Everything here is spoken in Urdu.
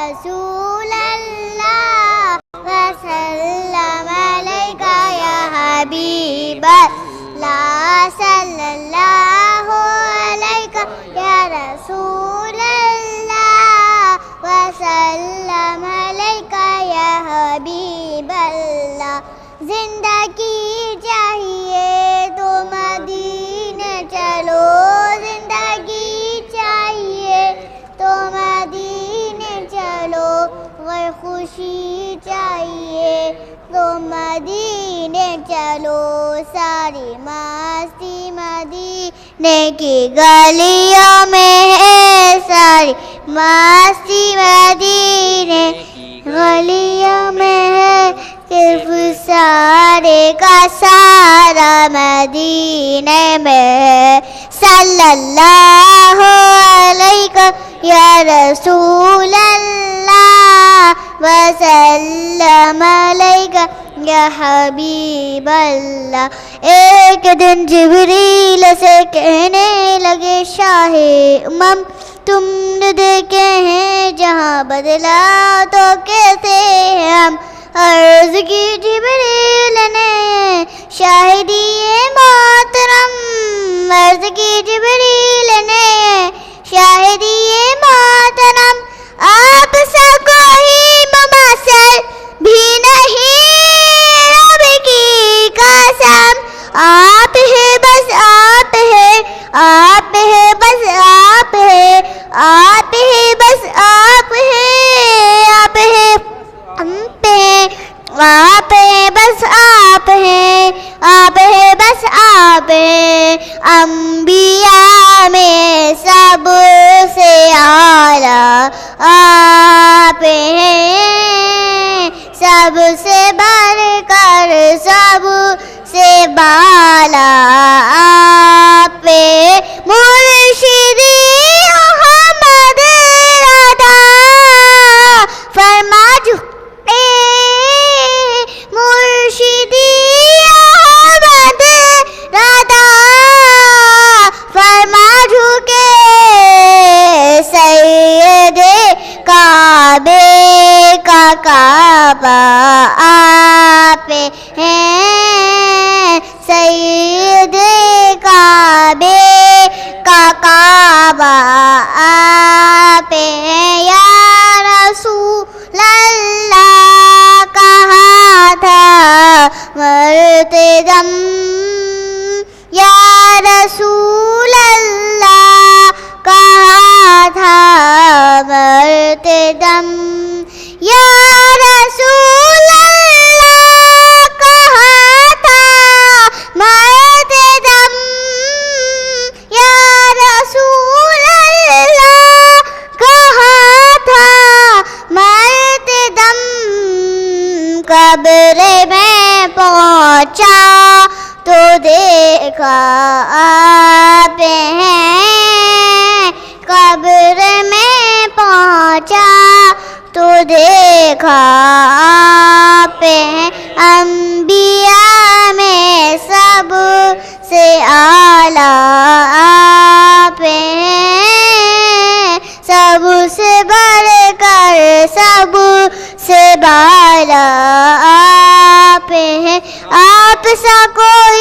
رسول اللہ وسلم علیک یا حبیب اللہ صلی اللہ علیک یا رسول اللہ وسلم علیک یا حبیب اللہ. زندگی چاہیے تو مدینے چلو, زندگی چاہیے تو مدینے چلو, اگر خوشی چاہیے تو مدینے چلو. ساری مستی مدینے کی گلیوں میں ہے, ساری مستی مدینے گلیوں میں ہے, صرف سارے کا سارا مدینے میں ہے. صلی اللہ علیہ یا رسول اللہ وسلم علیہ یا حبیب اللہ. ایک دن جبریل سے کہنے لگے شاہ امم تم نے دیکھے ہیں جہاں بدلا تو کیسے ہم. عرض کی جبریل نے شاہدی محترم, عرض کی جبریل نے شاہدی محترم, آپ سا کوئی مماثل بھی نہیں رب کی قسم. آپ ہے بس آپ ہے, آپ ہے بس آپ ہے, آپ ہے بس آپ ہے, آپ ہے ہم پہ, آپ ہے بس آپ ہے, آپ ہے بس آپ ہے. انبیاء میں سب سے اعلیٰ آپ ہیں, سب سے بڑھ کر سب سے بالا آپ ہیں. مرشدی احمد رضا فرما جھکے, مرشدی احمد رضا فرما جھکے, سید کعبے کا کعبہ آپ ہیں, سید کعبے کا کعبہ آپ ہیں. یا رسول اللہ کہا تھا مرتے دم, یا رسول اللہ کہا تھا مرتے دم, یا رسول اللہ کہا تھا مرتے دم, یا رسول اللہ کہا تھا مرتے دم. قبر میں پہنچا تو دیکھا آپ ہیں, قبر میں پہنچا تو دیکھا آپ ہیں. انبیاء میں سب سے اعلیٰ آپ ہیں, سب سے بڑھ کر سب سے بالا آپ ہیں. آپ سا کوئی